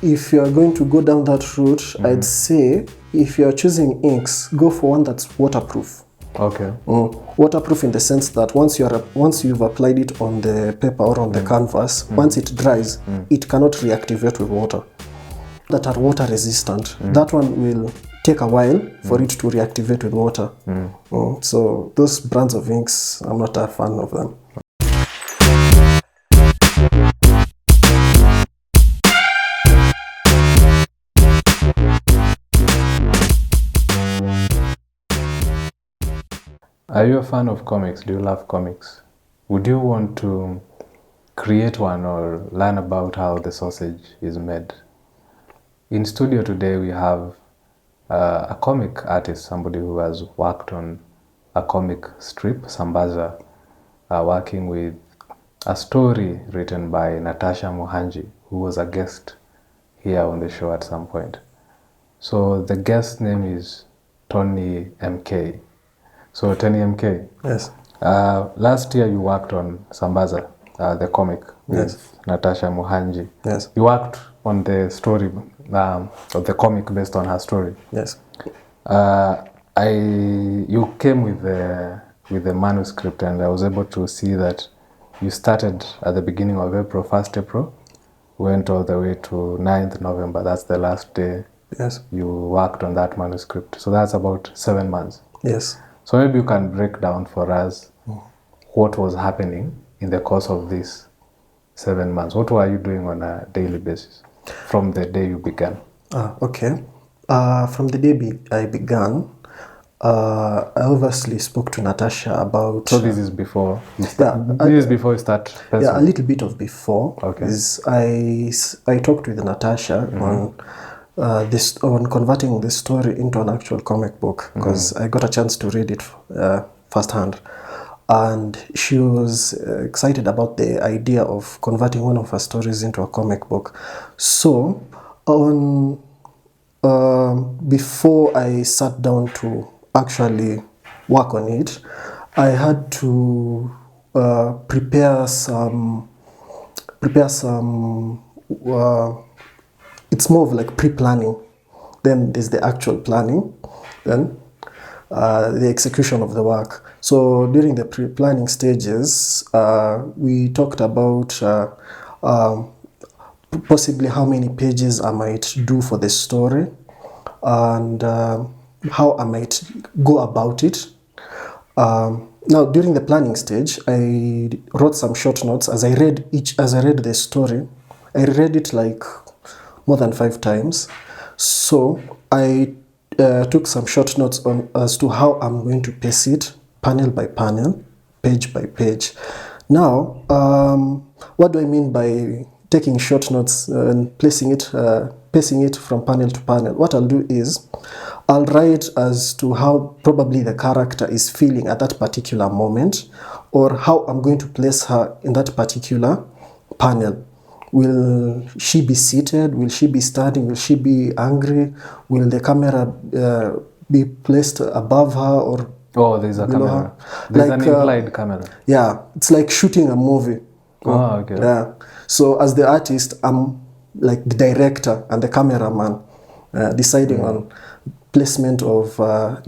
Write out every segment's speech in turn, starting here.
if you're going to go down that route, I'd say if you're choosing inks, go for one that's waterproof. Okay. Waterproof in the sense that once you've applied it on the paper or on the canvas, once it dries, it cannot reactivate with water. That are water resistant. That one will take a while for it to reactivate with water. So those brands of inks, I'm not a fan of them. Are you a fan of comics? Do you love comics? Would you want to create one or learn about how the sausage is made? In studio today we have a comic artist, somebody who has worked on a comic strip, Sambaza, working with a story written by Natasha Muhanji, who was a guest here on the show at some point. So the guest name is Tonny M.K. So Tonny M.K. Yes. Last year you worked on Sambaza, the comic with Natasha Muhanji. Yes. You worked on the story of the comic based on her story. Yes. You came with the manuscript, and I was able to see that you started at the beginning of April, 1st April, went all the way to 9th November. That's the last day. Yes. You worked on that manuscript. So that's about 7 months. Yes. So maybe you can break down for us what was happening in the course of these 7 months. What were you doing on a daily basis from the day you began? Okay. From the day I began, I obviously spoke to Natasha about... So this is before you start? This is before you start? Yeah, a little bit of before. Okay. I talked with Natasha on converting this story into an actual comic book, because I got a chance to read it firsthand. And she was excited about the idea of converting one of her stories into a comic book. So, before I sat down to actually work on it, I had to prepare some. It's more of like pre-planning. Then there's the actual planning, then the execution of the work. So during the pre-planning stages, we talked about possibly how many pages I might do for the story, and how I might go about it. Now, during the planning stage, I wrote some short notes as I read the story. I read it like more than 5 times. So I took some short notes as to how I'm going to pace it, panel by panel, page by page. Now, what do I mean by taking short notes and pacing it from panel to panel? What I'll do is I'll write as to how probably the character is feeling at that particular moment, or how I'm going to place her in that particular panel. Will she be seated? Will she be standing? Will she be angry? Will the camera be placed above her or there's a below camera. her? There's Like, an implied camera. Yeah, it's like shooting a movie. Okay. Yeah. So as the artist, I'm like the director and the cameraman, deciding on placement of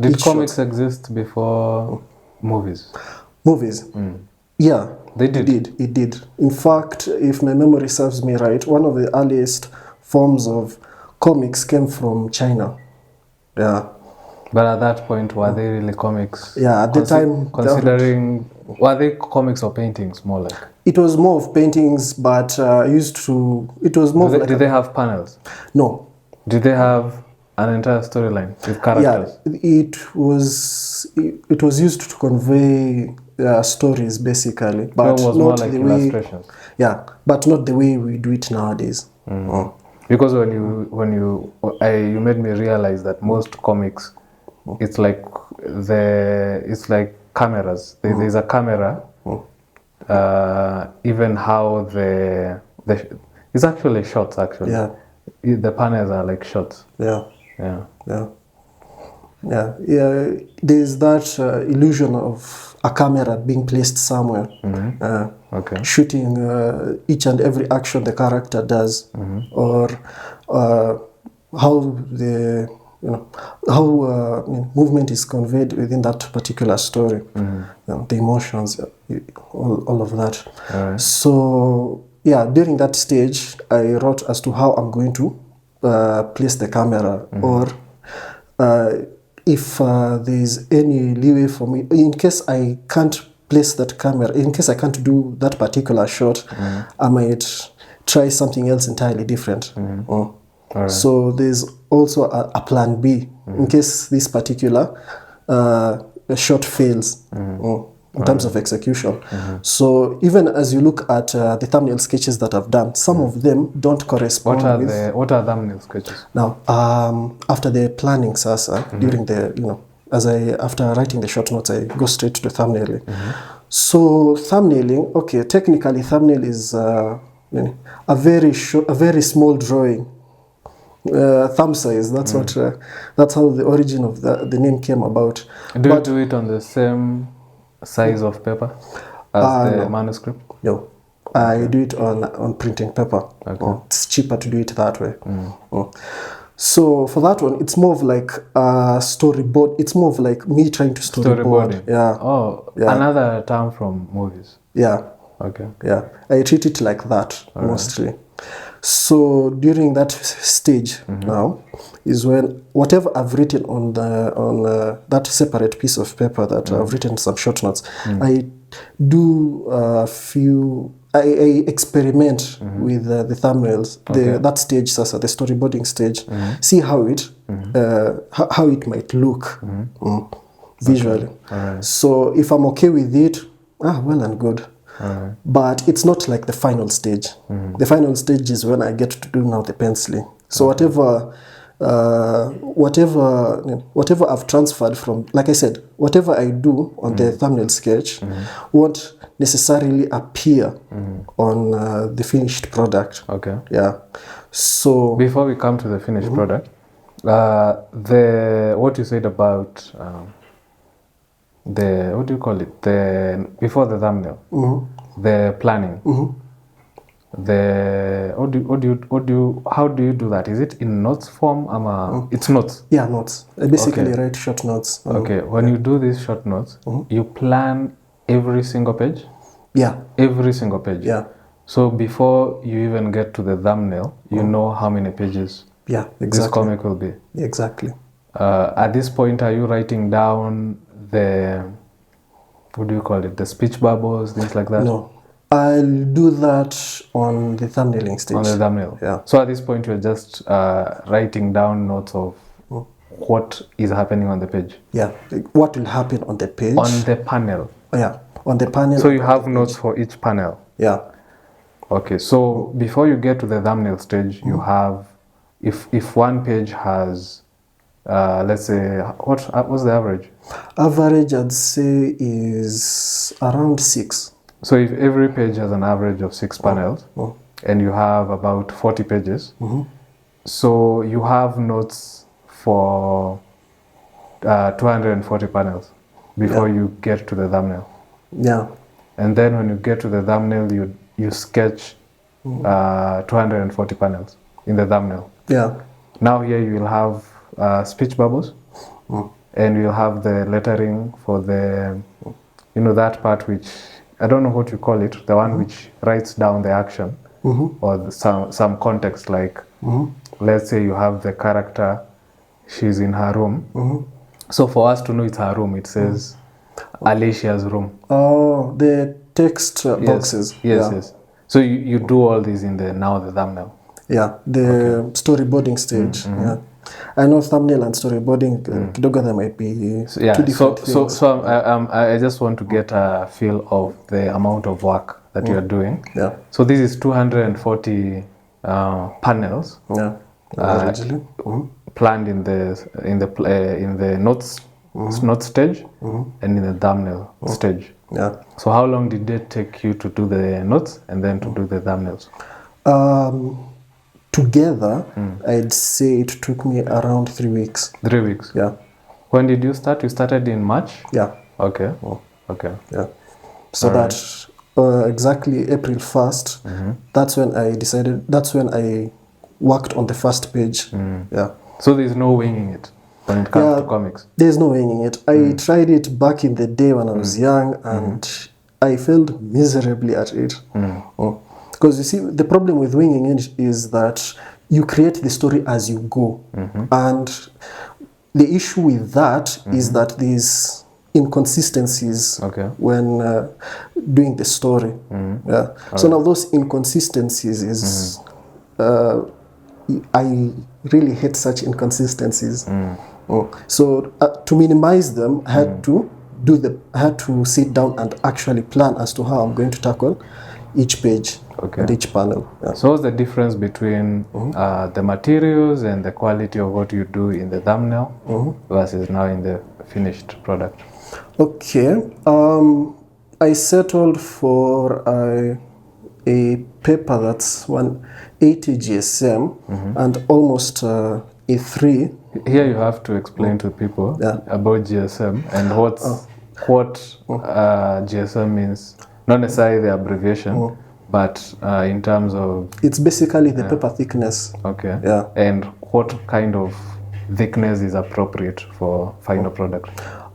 Did each comics shot. exist before movies? Movies. Yeah, They did? It did. In fact, if my memory serves me right, one of the earliest forms of comics came from China. Yeah. But at that point, were they really comics? Yeah, at the time, considering, were they comics or paintings more like? It was more of paintings, but it was more Did they have panels? No. Did they have an entire storyline with characters? Yeah, it was used to convey stories basically, but so it was not more like the illustrations. way. Yeah, but not the way we do it nowadays. Because when you made me realize that most comics, it's like cameras. There's a camera. Even how it's actually shots actually. Yeah. The panels are like shots. Yeah. Yeah. Yeah. Yeah. Yeah. There's that illusion of a camera being placed somewhere, Okay. shooting each and every action the character does, or how the how movement is conveyed within that particular story, the emotions, all of that. Alright. So yeah, during that stage, I wrote as to how I'm going to place the camera, or if there's any leeway for me, in case I can't place that camera, in case I can't do that particular shot, I might try something else entirely different. Alright. So there's also a plan B in case this particular shot fails in terms of execution. So even as you look at the thumbnail sketches that I've done, some of them don't correspond What are thumbnail sketches? Now, after the planning, Sasa, during the, after writing the short notes, I go straight to thumbnailing. So thumbnailing, okay, technically thumbnail is a very small drawing. Thumb size. That's that's how the origin of the name came about. Do you do it on the same size of paper as the manuscript? No, I do it on printing paper. Okay. It's cheaper to do it that way. So for that one, it's more of like a storyboard. It's more of like me trying to storyboard. Storyboarding. Yeah. Oh, Yeah. another term from movies. Yeah. Okay. Yeah, I treat it like that mostly. So during that stage now is when whatever I've written on that separate piece of paper that I've written some short notes, I do a few. I experiment with the thumbnails. That stage, Sasa, the storyboarding stage. See how it how it might look visually. Alright. So if I'm okay with it, well and good. But it's not like the final stage. The final stage is when I get to do now the penciling. So whatever I've transferred from, like I said, whatever I do on the thumbnail sketch won't necessarily appear on the finished product. Okay. Yeah. So Before we come to the finished product, what you said about what do you call it? Before the thumbnail, the planning. How do you do that? Is it in notes form? It's notes. yeah, notes. I basically write short notes. Okay. When you do these short notes, you plan every single page. Yeah. Every single page. Yeah. So before you even get to the thumbnail, you know how many pages Yeah. this Exactly. comic will be. Exactly. At this point, are you writing down what do you call it? The speech bubbles, things like that? No, I'll do that on the thumbnailing stage. On the thumbnail? Yeah. So at this point, you're just writing down notes of what is happening on the page? Yeah. What will happen on the page? On the panel? Yeah. On the panel. So you have notes for each panel? Yeah. Okay. So before you get to the thumbnail stage, you have, if one page has, let's say, what's the average? Average, I'd say, is around 6. So if every page has an average of 6 panels, and you have about 40 pages, so you have notes for 240 panels before you get to the thumbnail. Yeah. And then when you get to the thumbnail, you sketch 240 panels in the thumbnail. Yeah. Now here you will have speech bubbles, and you'll have the lettering for the, that part which, I don't know what you call it, the one which writes down the action, or some context, like, let's say you have the character, she's in her room. So for us to know it's her room, it says Alicia's room. Oh, the text boxes. Yes. So you do all these in the thumbnail. Yeah, the storyboarding stage. Yeah. I know thumbnail and storyboarding, kidogo there might be two different things. So I just want to get a feel of the amount of work that you are doing. Yeah. So this is 240 panels. Yeah. Originally. Planned in the notes stage and in the thumbnail stage. Yeah. So how long did it take you to do the notes and then to do the thumbnails? Together, I'd say it took me around 3 weeks. 3 weeks? Yeah. When did you start? You started in March? Yeah. Okay. Okay. Yeah. So that exactly April 1st, that's when I decided, that's when I worked on the first page. Yeah. So there's no winging it when it comes to comics? There's no winging it. I tried it back in the day when I was young, and I failed miserably at it. Because you see, the problem with winging it is that you create the story as you go. And the issue with that is that there's inconsistencies when doing the story. Yeah. So now those inconsistencies is I really hate such inconsistencies. So to minimize them, I had to sit down and actually plan as to how I'm going to tackle each page and each panel. Yeah. So what's the difference between the materials and the quality of what you do in the thumbnail versus now in the finished product? Okay. I settled for a paper that's 180 GSM and almost a 3. Here you have to explain to people about GSM and what GSM means. Not necessarily the abbreviation, but in terms of... It's basically the paper thickness. Okay. Yeah. And what kind of thickness is appropriate for final product?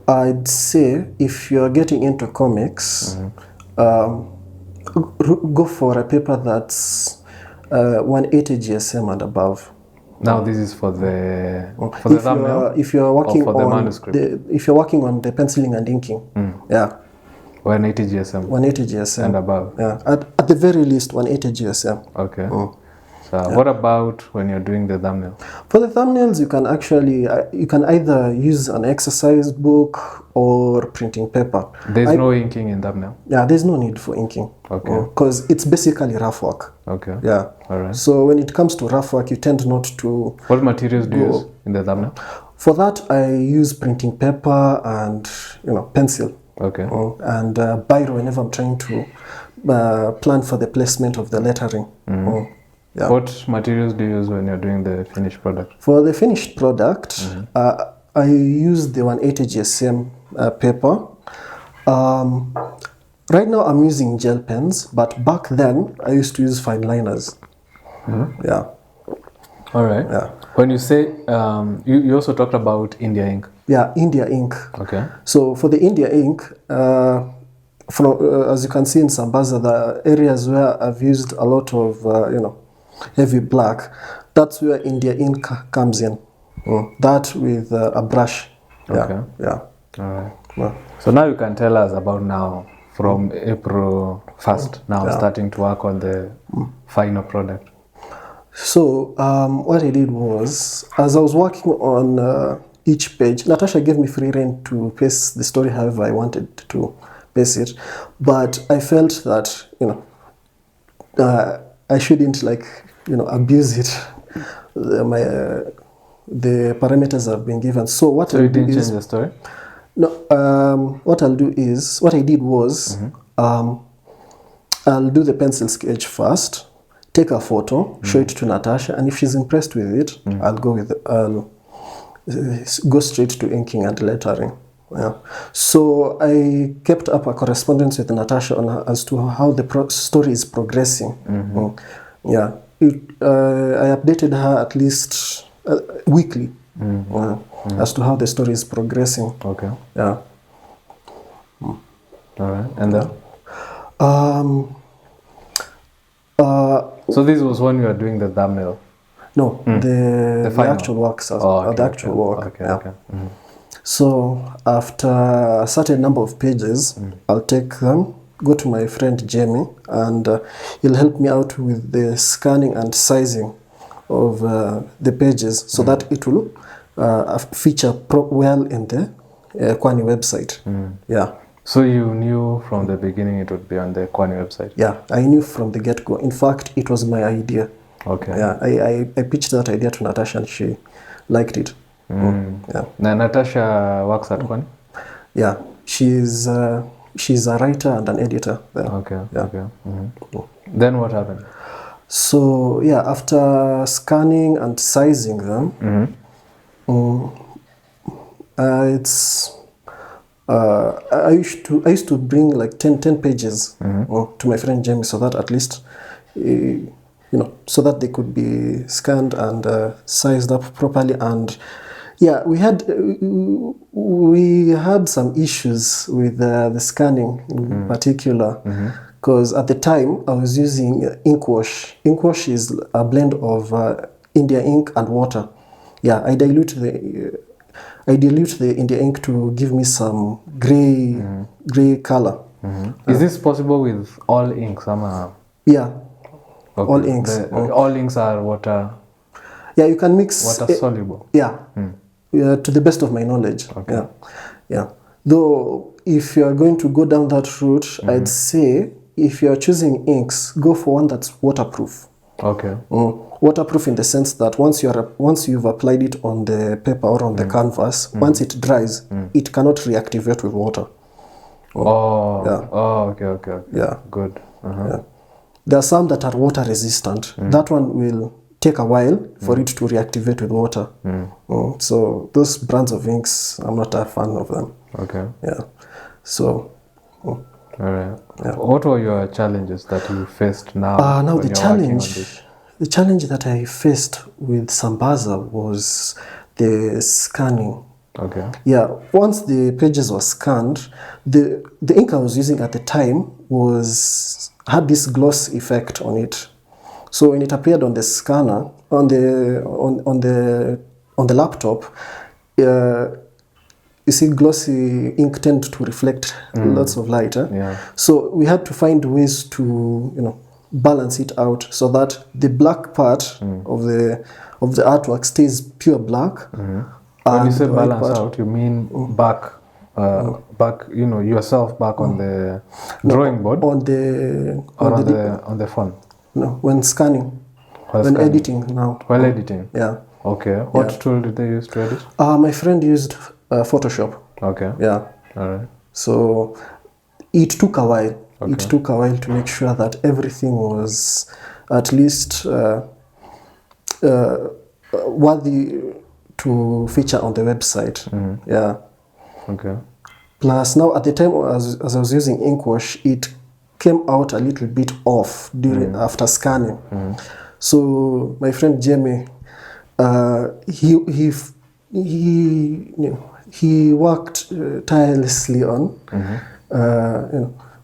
I'd say if you're getting into comics, go for a paper that's 180 GSM and above. Now this is for the thumbnail. If you're working for the manuscript. If you're working on the penciling and inking, 180 GSM. 180 GSM and above. Yeah, at the very least 180 GSM. Okay. So what about when you're doing the thumbnail? For the thumbnails, you can actually you can either use an exercise book or printing paper. There's no inking in thumbnail? Yeah, there's no need for inking. Okay. Because it's basically rough work. Okay. Yeah. All right. So when it comes to rough work, you tend not to... What materials do you use in the thumbnail? For that, I use printing paper and pencil. Okay. And biro whenever I'm trying to plan for the placement of the lettering. Yeah. What materials do you use when you're doing the finished product? For the finished product, I use the 180 GSM paper. Right now I'm using gel pens, but back then I used to use fine liners. Yeah. All right. Yeah. When you say, you also talked about India ink. Yeah, India ink. Okay. So for the India ink, as you can see in Sambaza, the areas where I've used a lot of, heavy black, that's where India ink comes in. That with a brush. Okay. Yeah. All right. Yeah. So now you can tell us about now, from April 1st, now starting to work on the final product. So what I did was, as I was working on each page, Natasha gave me free rein to pace the story however I wanted to pace it, but I felt that I shouldn't abuse it. The parameters have been given. So what you didn't change the story? No. What I'll do is, what I did was, I'll do the pencil sketch first, take a photo, show it to Natasha, and if she's impressed with it, I'll go straight to inking and lettering. Yeah. So I kept up a correspondence with Natasha as to how the story is progressing. Yeah. I updated her at least weekly as to how the story is progressing. Okay. Yeah. All right. And then? So this was when you were doing the thumbnail? No, the actual work. The actual work. Okay. Yeah. Okay. So after a certain number of pages, I'll take them, go to my friend Jamie, and he'll help me out with the scanning and sizing of the pages so that it will feature well in the Kwani website. Yeah. So you knew from the beginning it would be on the Kwani website? Yeah, I knew from the get-go. In fact, it was my idea. Okay. Yeah, I pitched that idea to Natasha and she liked it. Yeah. Now Natasha works at Kwani? Yeah, she's a writer and an editor there. Okay. Yeah. Okay. Then what happened? So yeah, after scanning and sizing them, I used to bring like 10 pages to my friend Jamie so that at least so that they could be scanned and sized up properly. And yeah, we had some issues with the scanning in particular, because at the time I was using ink wash. Ink wash is a blend of India ink and water. Yeah, I dilute the India ink to give me some gray color. Is this possible with all inks? Yeah, okay. All inks. All inks are water. Yeah, you can mix. Water soluble. Yeah. Yeah, to the best of my knowledge. Okay. Yeah. Though, if you are going to go down that route, I'd say if you are choosing inks, go for one that's waterproof. Okay. Waterproof in the sense that once you've applied it on the paper or on the canvas, once it dries, it cannot reactivate with water. Yeah. Oh, okay. Yeah. Good. Yeah. There are some that are water resistant. That one will take a while for it to reactivate with water. So those brands of inks, I'm not a fan of them. Okay. Yeah. So. All right. Yeah. What were your challenges that you faced now? Now when the you're working on challenge, this? the challenge that I faced with Sambaza was the scanning. Okay. Yeah. Once the pages were scanned, the ink I was using at the time had this gloss effect on it. So when it appeared on the scanner, on the laptop, you see glossy ink tend to reflect lots of light. Yeah. So we had to find ways to balance it out so that the black part of the artwork stays pure black. When you say balance out, you mean back, yourself back on the drawing board, on the phone. No, when scanning, when editing now. While editing. Yeah. Okay. What tool did they use to edit? My friend used Photoshop. Okay. Yeah. All right. So it took a while. Okay. It took a while to make sure that everything was at least worthy to feature on the website. Yeah. Okay. Plus, now at the time as I was using ink wash, it came out a little bit off after scanning. So my friend Jamie, he worked tirelessly on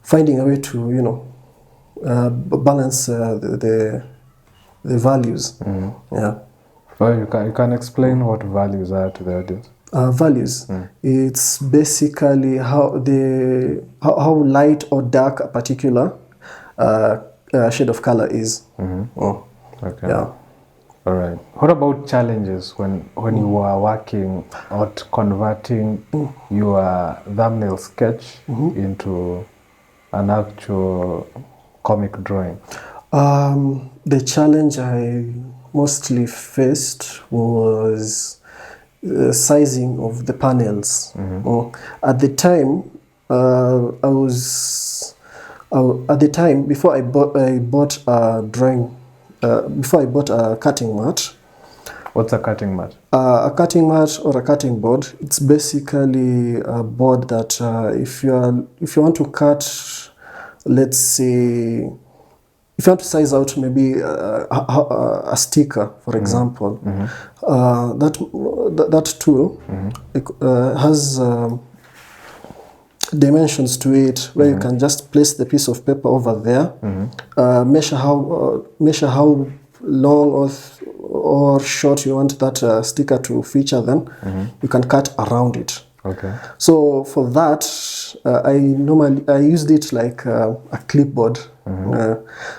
finding a way to balance the values. Yeah. Well, you can explain what values are to the audience. Values. It's basically how light or dark a particular shade of color is. Okay. Yeah. All right. What about challenges when you were working at converting your thumbnail sketch into an actual comic drawing? The challenge I mostly faced was sizing of the panels. At the time, before I bought a drawing, before I bought a cutting mat. What's a cutting mat? A cutting mat or a cutting board, it's basically a board that if you want to cut, let's say, if you want to size out maybe a sticker, for example, that tool has dimensions to it where you can just place the piece of paper over there, measure how long or short you want that sticker to feature, then you can cut around it. Okay. So for that, I used it like a clipboard.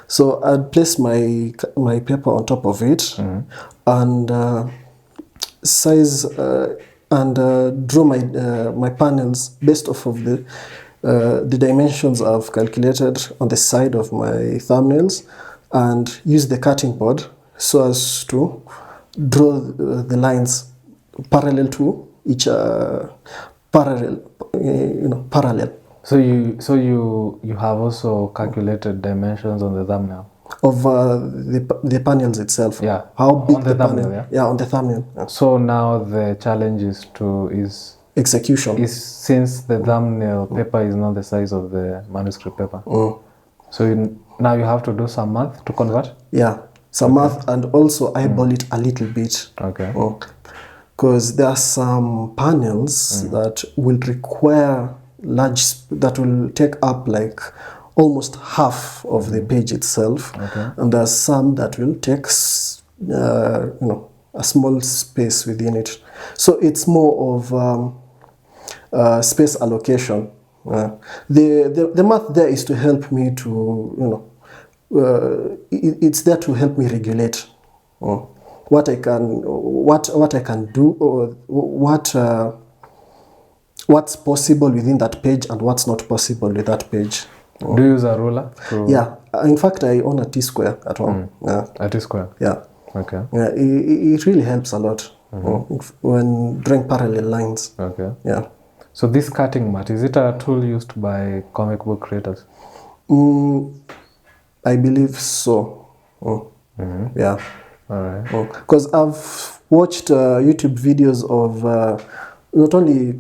So I'd place my paper on top of it and size and draw my panels based off of the dimensions I've calculated on the side of my thumbnails, and use the cutting board so as to draw the lines parallel to each parallel. So you have also calculated dimensions on the thumbnail of the panels itself. Yeah. How big on the thumbnail, panel? Yeah, on the thumbnail. Yeah. So now the challenge is execution. Is since the thumbnail paper is not the size of the manuscript paper. So now you have to do some math to convert? Yeah. some math, and also eyeball it a little bit. Okay. Because there are some panels that will require that will take up like almost half of the page itself, and there are some that will take a small space within it. So it's more of space allocation. The math there is to help me to it's there to help me regulate what I can do, or what's possible within that page and what's not possible with that page. Do you use a ruler? Yeah, in fact, I own a T-square at home. A T-square? Yeah. Okay. Yeah, it really helps a lot when drawing parallel lines. Okay. Yeah. So this cutting mat, is it a tool used by comic book creators? I believe so. Yeah. All right. Because I've watched YouTube videos of not only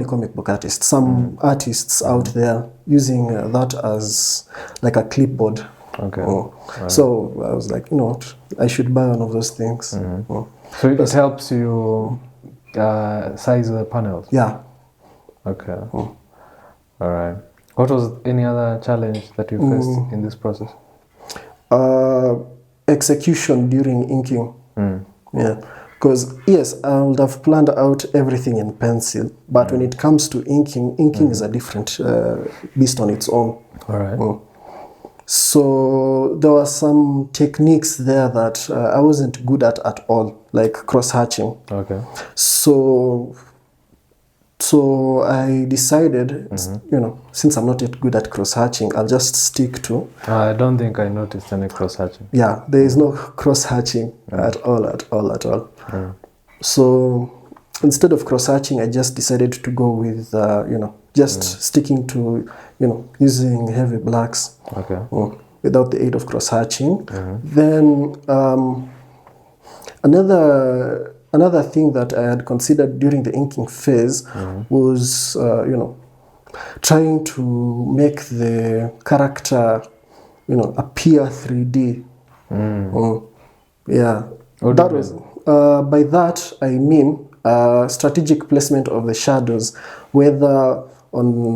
comic book artists, some artists out there using that as like a clipboard. Okay. So I was like, you know what, I should buy one of those things. So it helps you size the panels? Yeah. Okay. All right. What was any other challenge that you faced in this process? Execution during inking. Yeah. Because yes, I would have planned out everything in pencil, but when it comes to inking is a different beast on its own. All right. So there were some techniques there that I wasn't good at all, like cross-hatching. Okay. So I decided, since I'm not yet good at cross-hatching, I'll just stick to... I don't think I noticed any cross-hatching. Yeah, there is no cross-hatching at all. So instead of cross-hatching, I just decided to go with, sticking to, using heavy blacks. Okay. Without the aid of cross-hatching. Then another thing that I had considered during the inking phase was, trying to make the character, appear 3D. Yeah. That was, by that I mean strategic placement of the shadows, whether on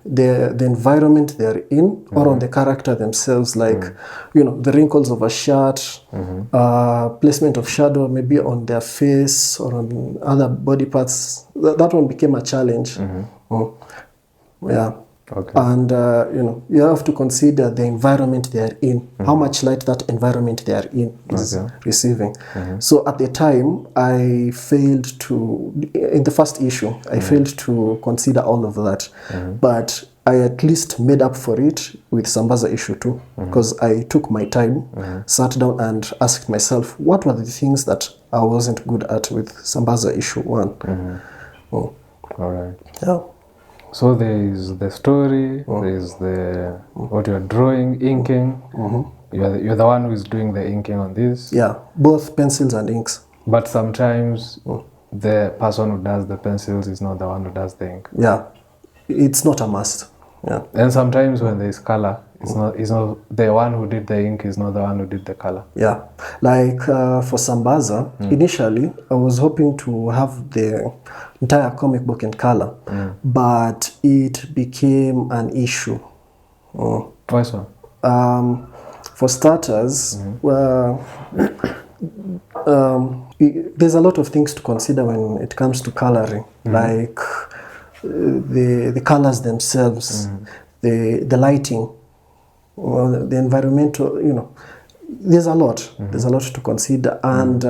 the environment they're in or on the character themselves, like the wrinkles of a shirt, placement of shadow maybe on their face or on other body parts. That one became a challenge. Yeah. Okay. And you have to consider the environment they are in, how much light that environment they are in is receiving. So at the time, I failed to, in the first issue, I failed to consider all of that. But I at least made up for it with Sambaza issue 2, because I took my time, sat down and asked myself, what were the things that I wasn't good at with Sambaza issue 1? All right. Yeah. So there is the story, there is the what you are drawing, inking. You're the one who is doing the inking on this. Yeah, both pencils and inks. But sometimes the person who does the pencils is not the one who does the ink. Yeah, it's not a must. Yeah. And sometimes when there is color, it's not the one who did the ink is not the one who did the color. Yeah, like for Sambaza, initially I was hoping to have the entire comic book in color, but it became an issue. Why so? For starters, there's a lot of things to consider when it comes to coloring, like the colors themselves, the lighting, the environmental, there's a lot to consider, and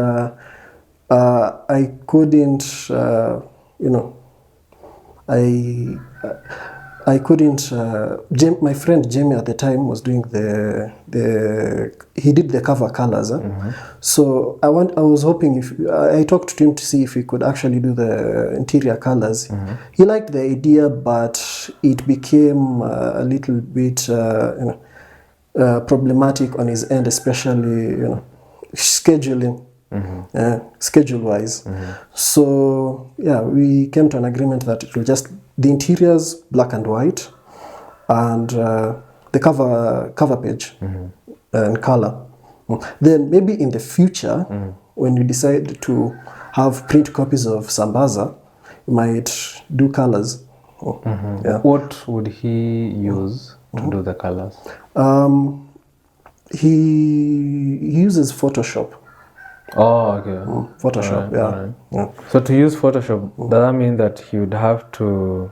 I couldn't, I couldn't. My friend Jamie at the time was doing he did the cover colors. So I was hoping I talked to him to see if he could actually do the interior colors. He liked the idea, but it became a little bit problematic on his end, especially scheduling. Schedule-wise. So yeah, we came to an agreement that it will just the interiors black and white, and the cover page and color. Then maybe in the future, when you decide to have print copies of Sambaza, you might do colors. Yeah. What would he use to do the colors? He uses Photoshop. Oh, okay. Photoshop, Alright. yeah. So to use Photoshop, does that mean that he would have to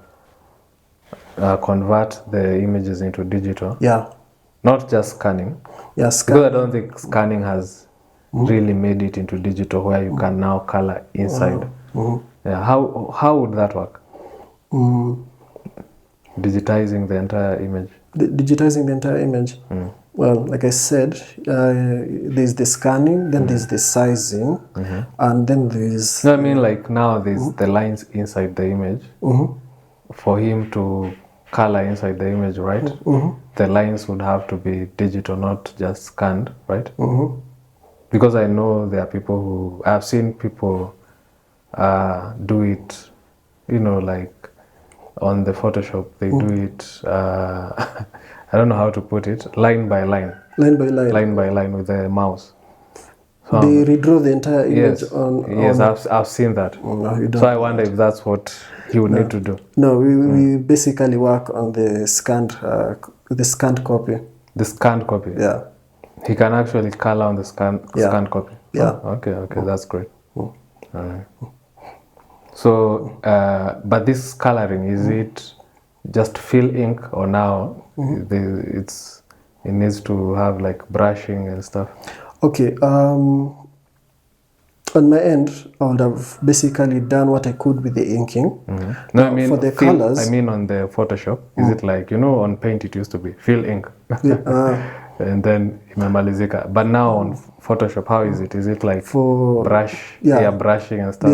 convert the images into digital? Yeah. Not just scanning? Yeah, Because I don't think scanning has really made it into digital where you can now color inside. Yeah. How would that work? Digitizing the entire image? Digitizing the entire image. Well, like I said, there's the scanning, then there's the sizing, and then there's... No, I mean like now there's the lines inside the image. For him to color inside the image, right? The lines would have to be digital, not just scanned, right? Because I know there are people who... I've seen people do it, you know, like on the Photoshop, they do it, I don't know how to put it, line by line. Line by line. Line by line with the mouse. So, they redraw the entire image yes, on... yes, I've seen that. No, you don't. So I wonder if that's what he would need to do. No, we basically work on the scanned copy. The scanned copy? Yeah. He can actually color on the scanned copy? Yeah. Oh, okay, that's great. Alright. So, but this coloring, is it just fill ink, or now it needs to have like brushing and stuff? Okay, on my end, I would have basically done what I could with the inking. No, I mean for the colors. I mean on the Photoshop, is it like, you know, on Paint it used to be fill ink, and then imemalizika. But now on Photoshop, how is it? Is it like for brush, brushing and stuff?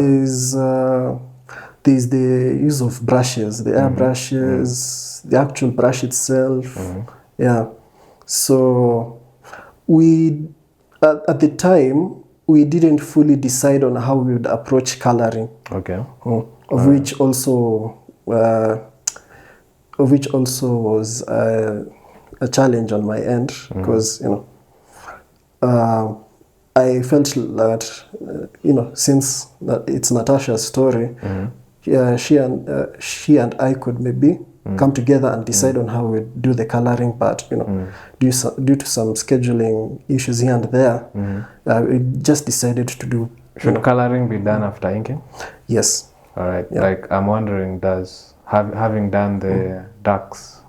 There's the use of brushes, the air brushes, the actual brush itself. Yeah. So we at the time we didn't fully decide on how we would approach coloring. Okay. Of which also was a challenge on my end, because I felt that since it's Natasha's story, she and I could maybe come together and decide on how we do the coloring, but due to some scheduling issues here and there, we just decided to do. Should coloring be done after inking? Yes. All right. Yeah. Like I'm wondering, does having done the darks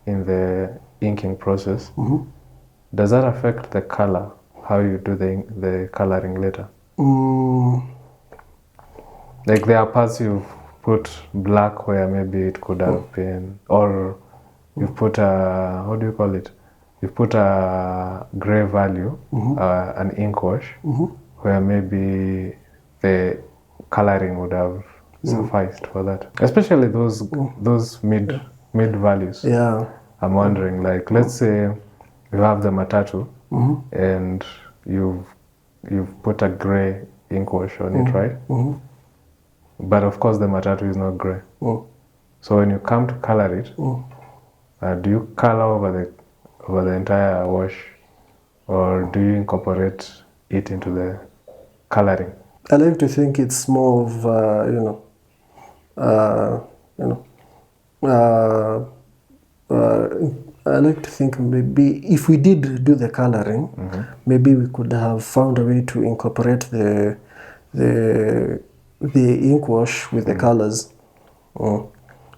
in the inking process, does that affect the color? How you do the coloring later? Like there are parts you've put black where maybe it could have been, or you've put a, how do you call it? You've put a gray value, an ink wash, where maybe the coloring would have sufficed for that. Especially those mid values. Yeah. I'm wondering, like, let's say you have the matatu and you've put a gray ink wash on it, right? But of course the matatu is not gray. So when you come to color it, do you color over the entire wash, or do you incorporate it into the coloring? I like to think it's more of I like to think maybe if we did do the coloring, maybe we could have found a way to incorporate the ink wash with the colors. I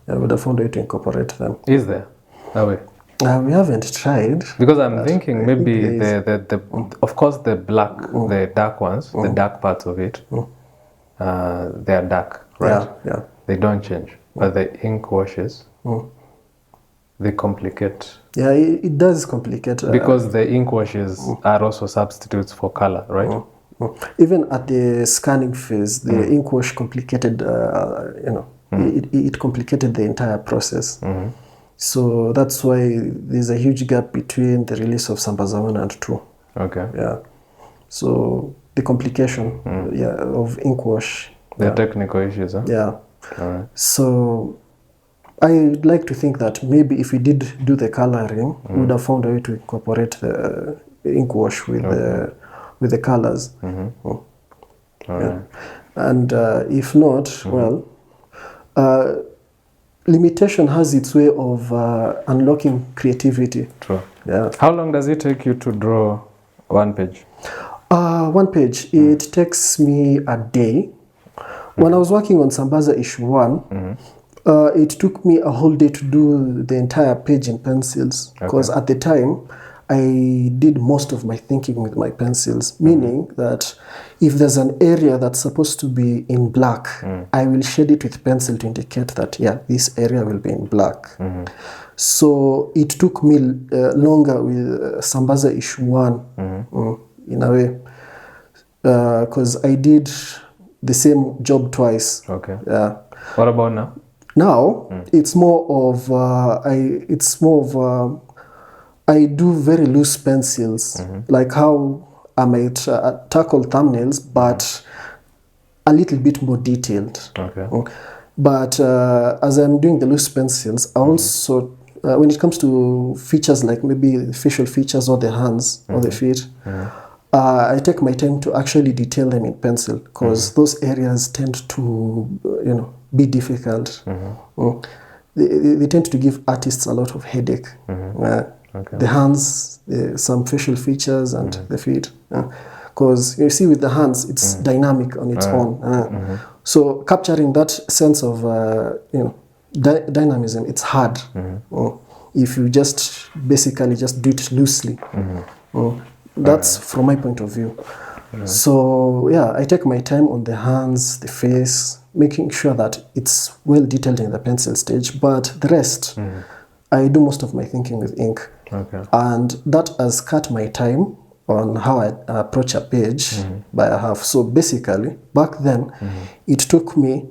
would have found a way to incorporate them. Is there a way? We haven't tried. Because I'm thinking maybe the of course the black, the dark ones, the dark parts of it, they are dark, right? Yeah. They don't change. But the ink washes, they complicate. Yeah, it does complicate. Because the ink washes are also substitutes for color, right? Even at the scanning phase, the ink wash complicated, it complicated the entire process. So that's why there's a huge gap between the release of Sambaza 1 and 2. Okay. Yeah. So the complication of ink wash. The technical issues, huh? Yeah. All right. So I'd like to think that maybe if we did do the coloring, we would have found a way to incorporate the ink wash with the colors. All Yeah. right. And if not, well, limitation has its way of unlocking creativity. True. Yeah. How long does it take you to draw one page? One page, it takes me a day. When I was working on Sambaza issue 1, it took me a whole day to do the entire page in pencils, because at the time I did most of my thinking with my pencils, meaning that if there's an area that's supposed to be in black, I will shade it with pencil to indicate that, yeah, this area will be in black. So it took me longer with Sambaza issue 1, in a way, because I did the same job twice. Okay. Yeah. What about now? Now it's more of I do very loose pencils, like how I might tackle thumbnails, but a little bit more detailed. Okay. But as I'm doing the loose pencils, I also, when it comes to features like maybe facial features or the hands or the feet, I take my time to actually detail them in pencil, because those areas tend to, be difficult. They tend to give artists a lot of headache. The hands, some facial features, and the feet. Because you see, with the hands, it's dynamic on its own. So capturing that sense of dynamism, it's hard. If you just basically just do it loosely. That's from my point of view. So yeah, I take my time on the hands, the face, making sure that it's well detailed in the pencil stage, but the rest, I do most of my thinking with ink. Okay. And that has cut my time on how I approach a page by a half. So basically, back then, it took me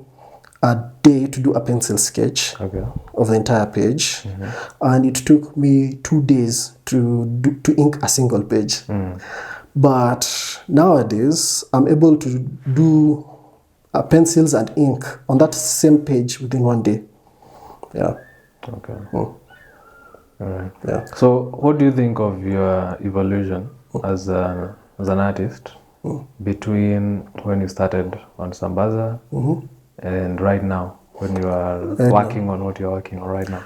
a day to do a pencil sketch of the entire page, and it took me 2 days to ink a single page. But nowadays, I'm able to do pencils and ink on that same page within 1 day. Yeah. Okay. All right. Yeah. So, what do you think of your evolution as an artist between when you started on Sambaza and right now, when you are working on what you're working on right now?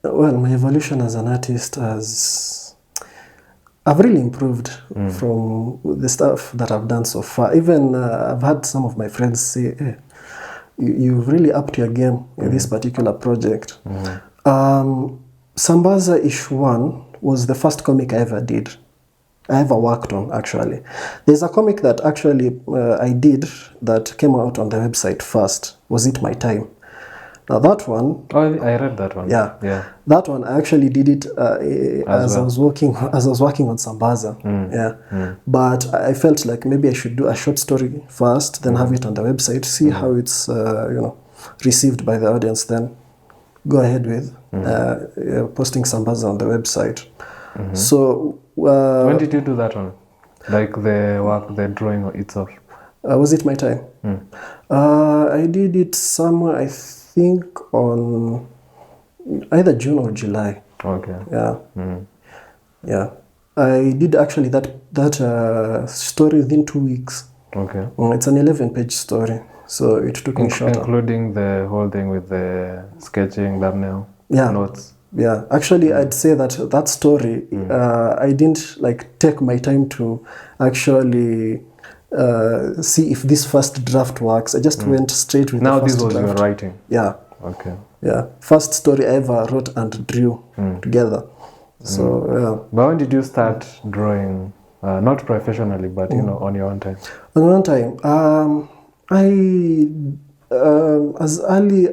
My evolution as an artist I've really improved from the stuff that I've done so far. Even I've had some of my friends say, hey, you've really upped your game in this particular project. Sambaza issue 1 was the first comic I ever worked on, actually. There's a comic that actually I did that came out on the website first. Was It My Time? Now that one... Oh, I read that one. Yeah. That one, I actually did it as I was working on Sambaza. But I felt like maybe I should do a short story first, then have it on the website, see how it's received by the audience, then go ahead with posting Sambaza on the website. So... when did you do that one? Like the drawing itself? Was It My Time? I did it somewhere, I think on either June or July. Okay. Yeah. Yeah. I did actually that story within 2 weeks. Okay. It's an 11-page story, so it took me shorter. Including the whole thing with the sketching, thumbnail, notes. Yeah, actually, I'd say that story, I didn't take my time to actually see if this first draft works. I just went straight with the first draft. Now this was your writing? Yeah. Okay. Yeah, first story I ever wrote and drew together. So, yeah. But when did you start drawing, not professionally, but on your own time? On my own time, as early,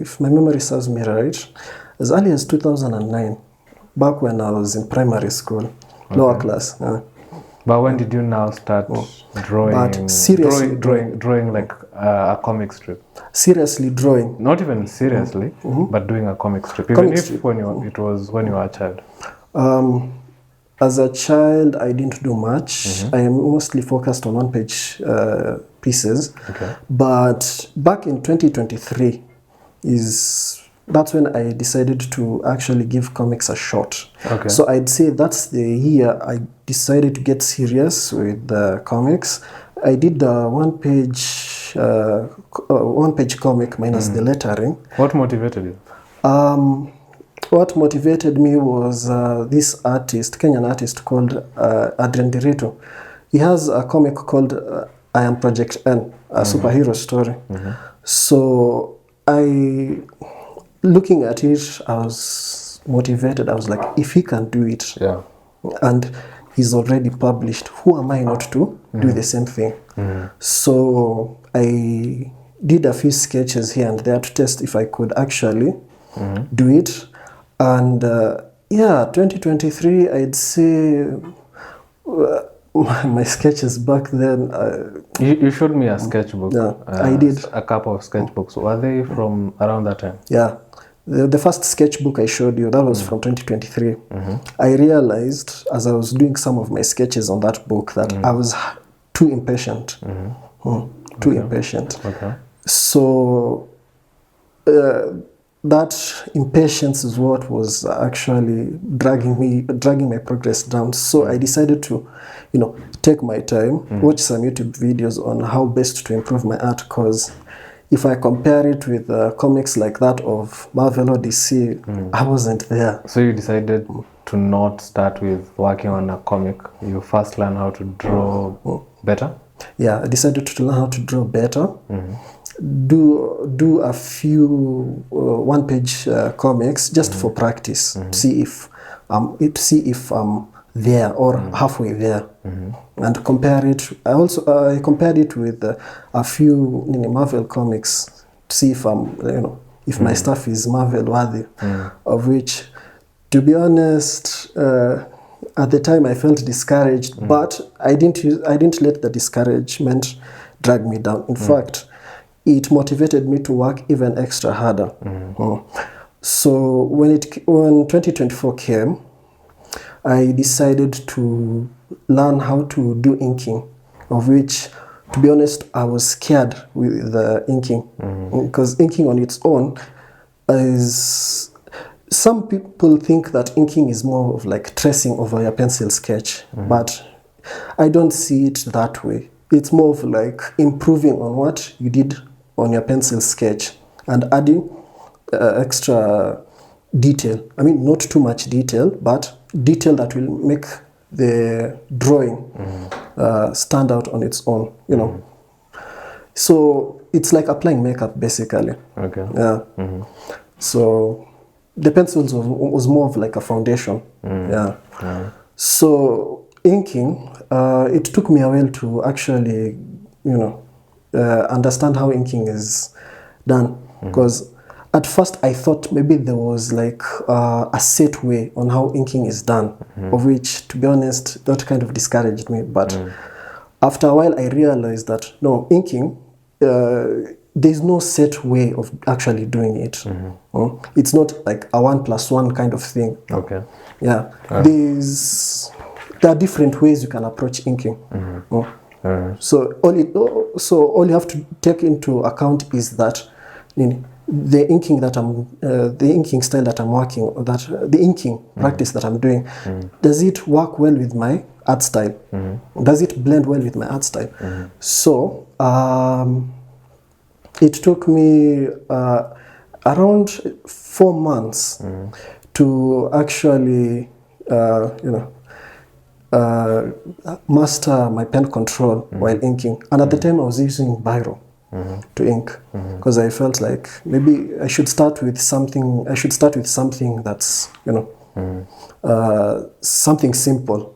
if my memory serves me right, as early as 2009, back when I was in primary school, lower class. But when did you now start drawing? But seriously drawing like a comic strip. Seriously drawing. Not even seriously, but doing a comic strip. Even if it was when you were a child. As a child, I didn't do much. I am mostly focused on one-page pieces. Okay. But back in 2023 is that's when I decided to actually give comics a shot. Okay. So I'd say that's the year I decided to get serious with the comics. I did the one-page comic minus the lettering. What motivated you? What motivated me was this artist, Kenyan artist called Adrian Dirito. He has a comic called I Am Project N, a superhero story. So looking at it, I was motivated. I was like, if he can do it, Yeah. and he's already published, who am I not to do the same thing? So I did a few sketches here and there to test if I could actually do it. And 2023, I'd say my sketches back then. You showed me a sketchbook. Yeah, I did. A couple of sketchbooks. Were they from around that time? Yeah. The first sketchbook I showed you, that was from 2023. I realized as I was doing some of my sketches on that book that I was too impatient. Too impatient. Okay. So that impatience is what was actually dragging my progress down. So I decided to, take my time, watch some YouTube videos on how best to improve my art, because if I compare it with comics like that of Marvel or DC, I wasn't there. So you decided to not start with working on a comic. You first learn how to draw better? Yeah, I decided to learn how to draw better. Do a few one-page comics just for practice. See if I'm there or halfway there, and compare it. I compared it with a few Marvel comics to see if if my stuff is Marvel worthy. Of which, to be honest, at the time I felt discouraged, but I didn't let the discouragement drag me down. In fact, it motivated me to work even extra harder. So when 2024 came, I decided to learn how to do inking, of which, to be honest, I was scared with the inking, because inking on its own is... Some people think that inking is more of like tracing over your pencil sketch, but I don't see it that way. It's more of like improving on what you did on your pencil sketch and adding extra detail. I mean, not too much detail, but detail that will make the drawing stand out on its own, So it's like applying makeup, basically. Okay. Yeah. So the pencils was more of like a foundation. Yeah. So inking, it took me a while to actually, understand how inking is done, because at first I thought maybe there was like a set way on how inking is done, of which, to be honest, that kind of discouraged me. But after a while I realized that no, inking, there's no set way of actually doing it. It's not like a 1+1 kind of thing. Okay. Yeah. There are different ways you can approach inking. So all you have to take into account is that the inking style that I'm working, the inking practice that I'm doing, does it work well with my art style? Does it blend well with my art style? So it took me around 4 months to actually master my pen control while inking. And at the time I was using biro to ink, because I felt like maybe I should start with something that's something simple.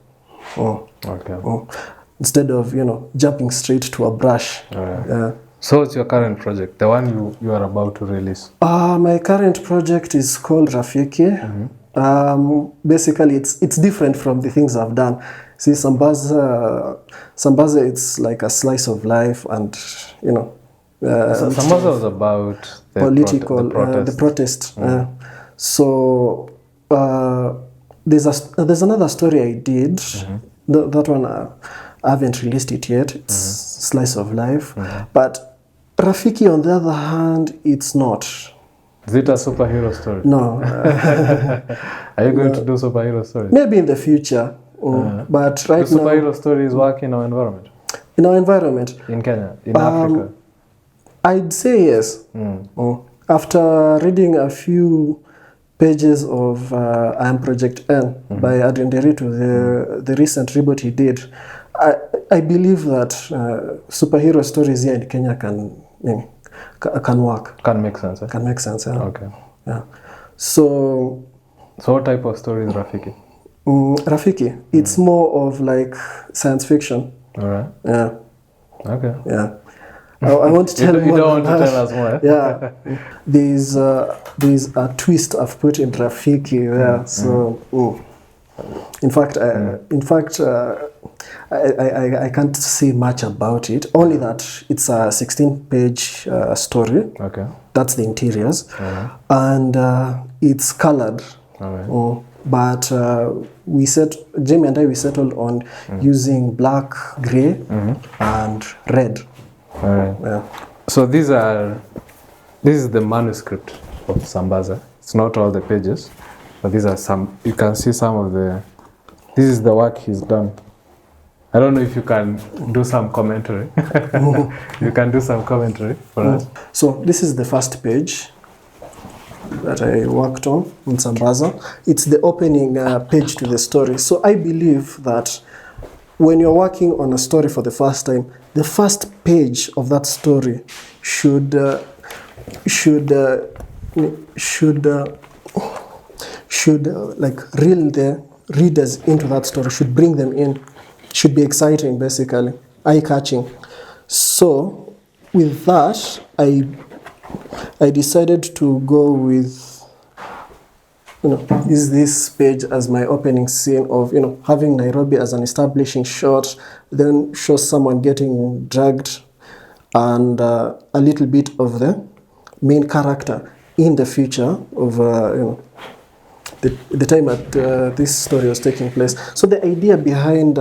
Instead of jumping straight to a brush. So what's your current project, the one you are about to release? My current project is called Rafiki. Basically it's different from the things I've done. See, Sambaza, it's like a slice of life, and Sambaza was about the political the protest. So there's another story I did. That one I haven't released it yet. It's slice of life. But Rafiki, on the other hand, it's not. Is it a superhero story? No. Are you going to do superhero stories? Maybe in the future. But right The now, superhero stories work in our environment? in our environment, In Kenya? In Africa? I'd say yes. After reading a few pages of I Am Project N by Adrian Derito, the recent reboot he did, I believe that superhero stories here in Kenya can work. Can make sense. Can make sense. Yeah. Okay. Yeah. So what type of story is Rafiki? Rafiki, it's more of like science fiction. All right. Yeah. Okay. Yeah. I want to tell you don't want to tell us more. Yeah. There's a twist I've put in Rafiki there. So in fact, I can't say much about it. Only that it's a 16-page story. Okay. That's the interiors, and it's colored. But Jamie and I settled on using black, gray, and red. All right. Yeah. So this is the manuscript of Sambaza. It's not all the pages, but these are some. You can see some of the. This is the work he's done. I don't know if you can do some commentary. You can do some commentary for us. So this is the first page that I worked on in Sambaza. It's the opening page to the story. So I believe that when you're working on a story for the first time, the first page of that story should like reel the readers into that story, should bring them in, should be exciting, basically, eye-catching. So with that, I decided to go with, use this page as my opening scene of, having Nairobi as an establishing shot, then show someone getting dragged, and a little bit of the main character in the future of, the time that this story was taking place. So the idea behind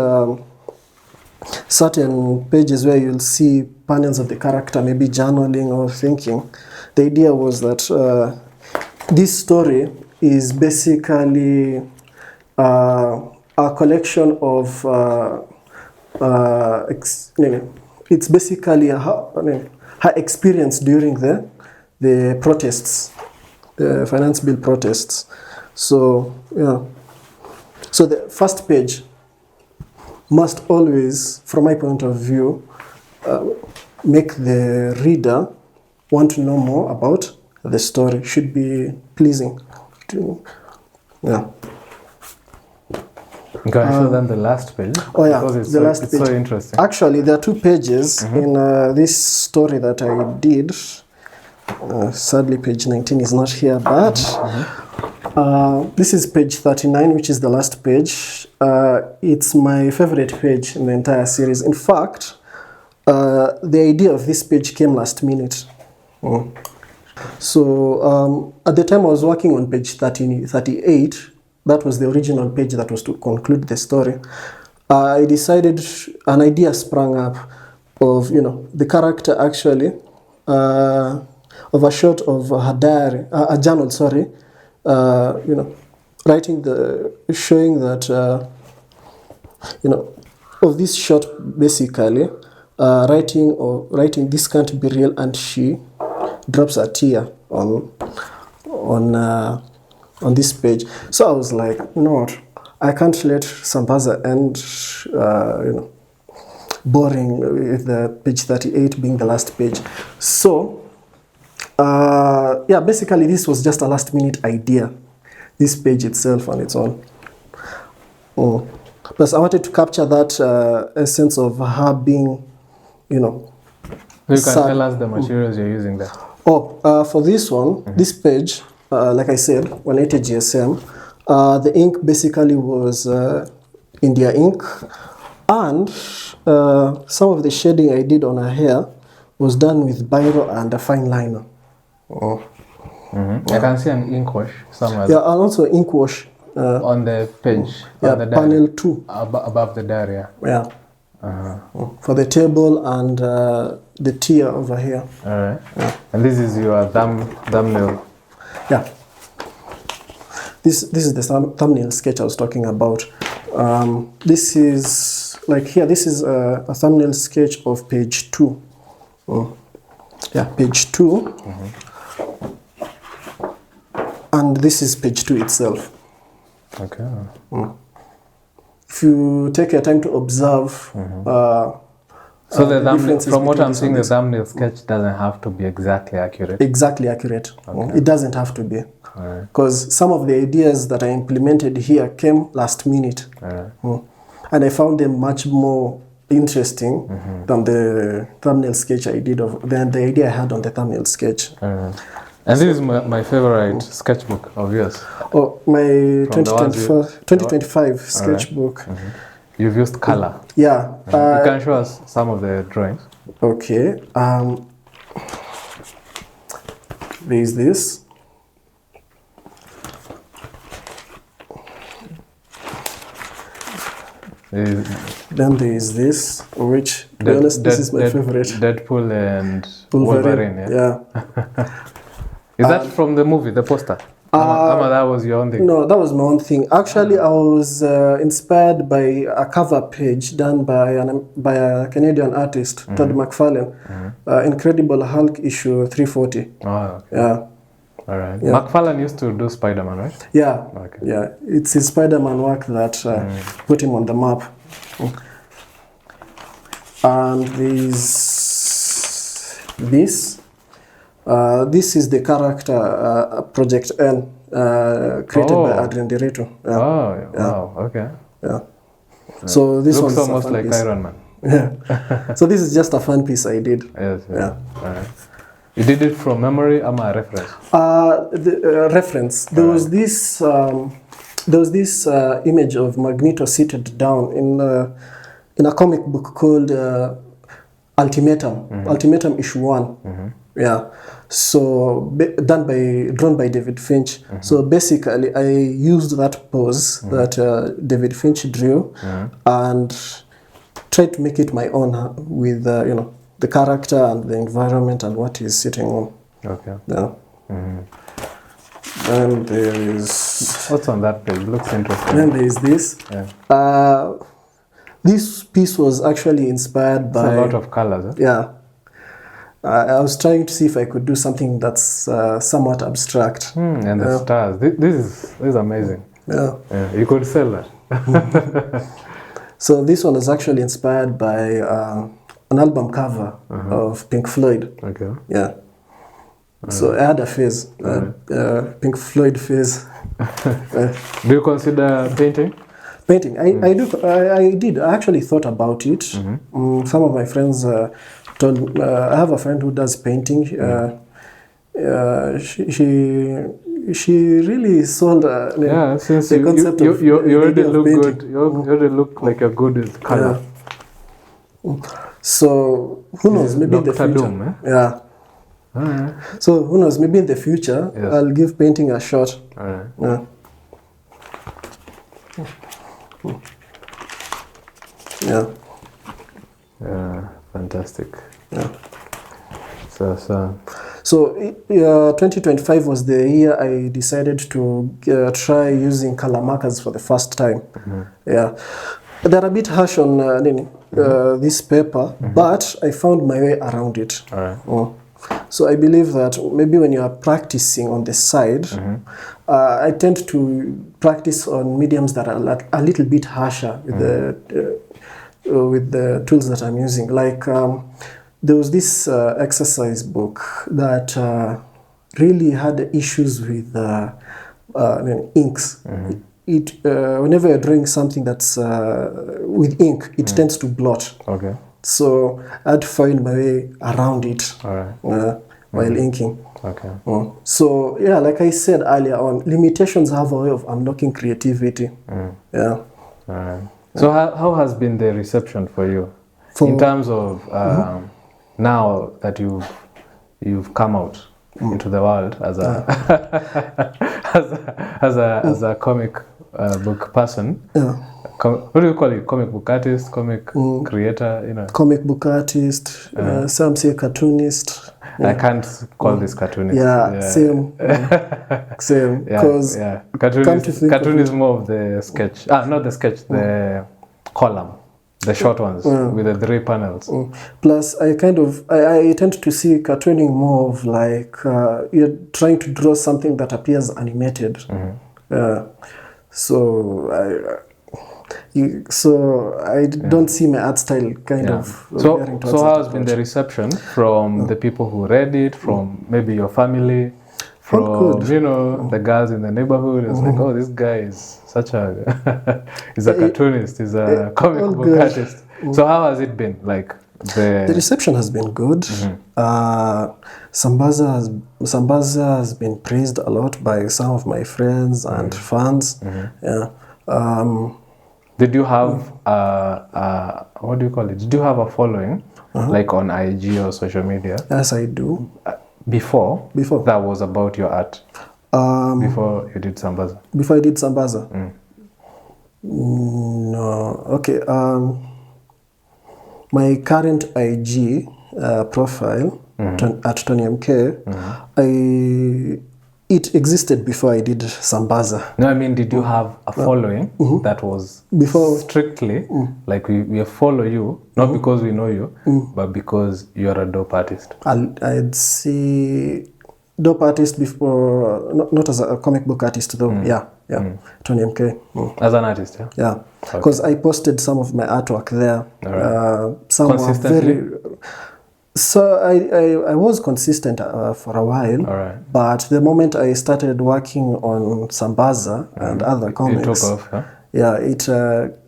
certain pages where you'll see panels of the character, maybe journaling or thinking, the idea was that this story is basically a collection of it's basically her experience during the protests, the finance bill protests. So so the first page must always, from my point of view, make the reader want to know more about the story. Should be pleasing to, Can I show them the last page? Oh yeah, because the last it's page. so interesting. Actually, there are two pages in this story that I did. Sadly, page 19 is not here, but this is page 39, which is the last page. It's my favorite page in the entire series. In fact, the idea of this page came last minute. So at the time I was working on page 38, that was the original page that was to conclude the story. I decided, an idea sprang up of, the character actually, of a shot of her diary, a journal, sorry, writing showing that, of this shot basically, writing this can't be real, and she drops a tear on this page. So I was like, you know what, I can't let Sambaza end, boring with the page 38 being the last page. So, basically this was just a last minute idea, this page itself on its own. Plus I wanted to capture that essence of her being, You can tell us the materials you're using there. For this one, this page, like I said, 180 GSM, the ink basically was India ink, and some of the shading I did on her hair was done with biro and a fine liner. I can see an ink wash somewhere. Yeah, and also ink wash. On the page. Yeah, on the panel 2. Above the diary. Yeah. For the table and the tier over here. All right. And this is your thumbnail. Yeah. This is the thumbnail sketch I was talking about. This is like here. This is a thumbnail sketch of page 2. Yeah, page 2. And this is page 2 itself. Okay. If you take your time to observe, so the thumbnail, differences from what between I'm this seeing, and the this. thumbnail sketch doesn't have to be exactly accurate. Exactly accurate. It doesn't have to be. Alright. Because some of the ideas that I implemented here came last minute. Alright. And I found them much more interesting than the thumbnail sketch I did than the idea I had on the thumbnail sketch. Alright. And this is my favorite sketchbook of yours. Oh, my From the ones 2025 sketchbook. You've used color. Yeah. You can show us some of the drawings. Okay. There's this. Then there is this, which, to be honest, this is my favorite. Deadpool and Wolverine. Yeah. Is that from the movie, the poster? That was your own thing? No, that was my own thing. Actually, I was inspired by a cover page done by a Canadian artist, Todd McFarlane, Incredible Hulk issue 340. Oh, okay. Yeah. All right. Yeah. McFarlane used to do Spider-Man, right? Yeah. Okay. Yeah. It's his Spider-Man work that put him on the map. And this is the character Project N created by Adrian Directo. Yeah. Oh, wow. Okay. Yeah. So this looks one's almost like piece. Iron Man. Yeah. So this is just a fun piece I did. Yes. Yeah. All right. You did it from memory or a reference? The reference. There was this image of Magneto seated down in a comic book called Ultimatum. Ultimatum issue 1. Yeah. So drawn by David Finch. So basically, I used that pose that David Finch drew and tried to make it my own with the character and the environment and what he's sitting on. Okay. Yeah. Then there is... What's on that page? Looks interesting. Then there is this. Yeah. This piece was actually inspired by... a lot of colors. Yeah. I was trying to see if I could do something that's somewhat abstract. And the stars. This is amazing. Yeah. You could sell that. So this one is actually inspired by an album cover of Pink Floyd. Okay. Yeah. So I had a phase, Pink Floyd phase. Do you consider painting? Painting, I do. I did. I actually thought about it. Some of my friends told. I have a friend who does painting. She really sold since the concept of you already look painting. good. You already look like you're good with color. Yeah. So who knows? Maybe in the future. Doom, eh? Yeah. So who knows? Maybe in the future, I'll give painting a shot. Yeah. Yeah. Yeah. Fantastic. Yeah. So 2025 was the year I decided to try using color markers for the first time. Yeah. They're a bit harsh on this paper, but I found my way around it. All right. So I believe that maybe when you are practicing on the side, I tend to practice on mediums that are a little bit harsher with the tools that I'm using. Like there was this exercise book that really had issues with inks. Whenever you're drawing something that's with ink, it tends to blot. Okay. So I had to find my way around it while inking. Okay. So yeah, like I said earlier on, limitations have a way of unlocking creativity. Yeah. All right. So how has been the reception for you in terms of now that you've come out into the world as a as a comic book person. Yeah. What do you call it? Comic book artist, comic creator, you know? Comic book artist, some say cartoonist. I can't call this cartoonist. Yeah, same. Same. Because Cartoon is more of the sketch. Not the sketch, the column. The short ones with the 3 panels. Plus, I tend to see cartooning more of like you're trying to draw something that appears animated. So I don't see my art style kind of. So how has been the reception from the people who read it, from maybe your family, from the girls in the neighborhood? It's like, oh, this guy is such a he's a cartoonist, he's a comic book artist. So how has it been? Like the reception has been good. Sambaza has been praised a lot by some of my friends and fans. Yeah. Did you have what do you call it? Did you have a following like on IG or social media? Yes, I do. Before that was about your art. Before you did Sambaza. Before I did Sambaza. No. Okay. My current IG profile at Tonny M.K, it existed before I did Sambaza. No, I mean, did you have a following that was strictly like we follow you, not because we know you, but because you're a dope artist? I'd say dope artist before, not as a comic book artist though. Tonny M.K. As an artist, yeah, because I posted some of my artwork there. Some consistently? were very. So I was consistent for a while, but the moment I started working on Sambaza and other comics, it took off. Huh? Yeah, it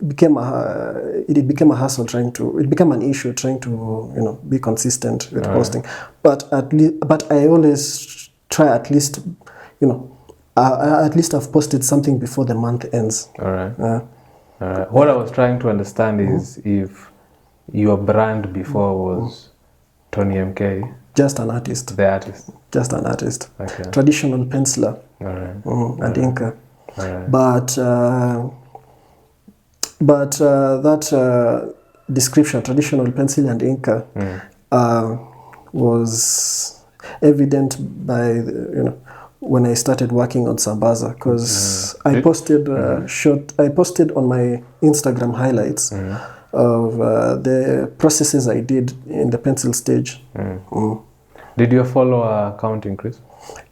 became a hassle it became an issue trying to be consistent with posting. But I always try at least I've posted something before the month ends. All right. What I was trying to understand is if your brand before was Tonny M.K. Just an artist. The artist. Just an artist. Okay. Traditional penciler. And inker. But that description, traditional pencil and inker, was evident by when I started working on Sambaza, because I posted I posted on my Instagram highlights of the processes I did in the pencil stage. Did your follower count increase?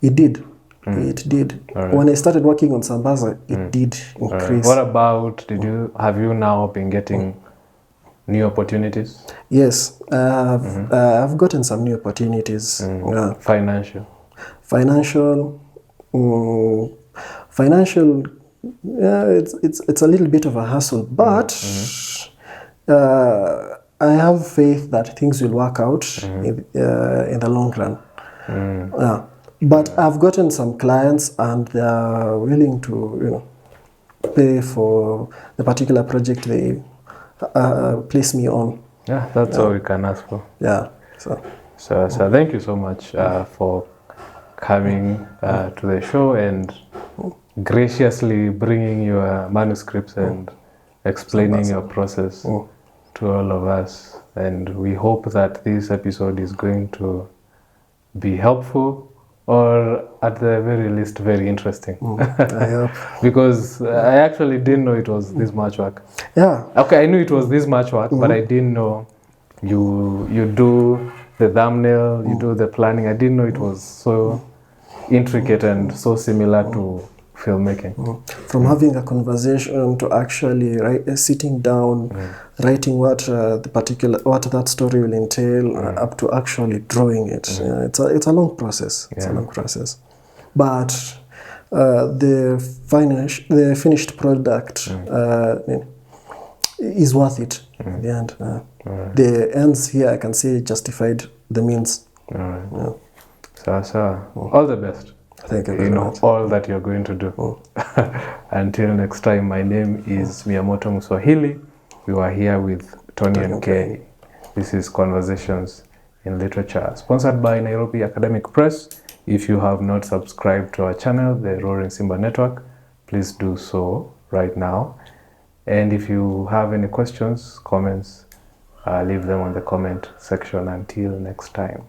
It did. It did. When I started working on Sambaza, it did increase. What about, have you now been getting new opportunities? Yes, I've gotten some new opportunities. Financial, it's a little bit of a hassle, but I have faith that things will work out in the long run. But I've gotten some clients and they are willing to pay for the particular project they place me on. Yeah, that's all we can ask for. Yeah. So thank you so much for coming to the show and graciously bringing your manuscripts and explaining your process to all of us. And we hope that this episode is going to be helpful, or at the very least very interesting. I hope. Because I actually didn't know it was this much work. Yeah. Okay, I knew it was this much work, but I didn't know you do the thumbnail, you do the planning. I didn't know it was so intricate and so similar to filmmaking. From having a conversation to actually sitting down, writing what that story will entail, up to actually drawing it. It's a long process. It's a long process, but the finished product is worth it in the end. The ends here, I can say, justified the means. So all the best. Thank you very much. All that you're going to do. Until next time, my name is Miyamoto Muswahili. We were here with Tonny M.K. This is Conversations in Literature, sponsored by Nairobi Academic Press. If you have not subscribed to our channel, the Roaring Simba Network, please do so right now. And if you have any questions, comments, leave them on the comment section. Until next time.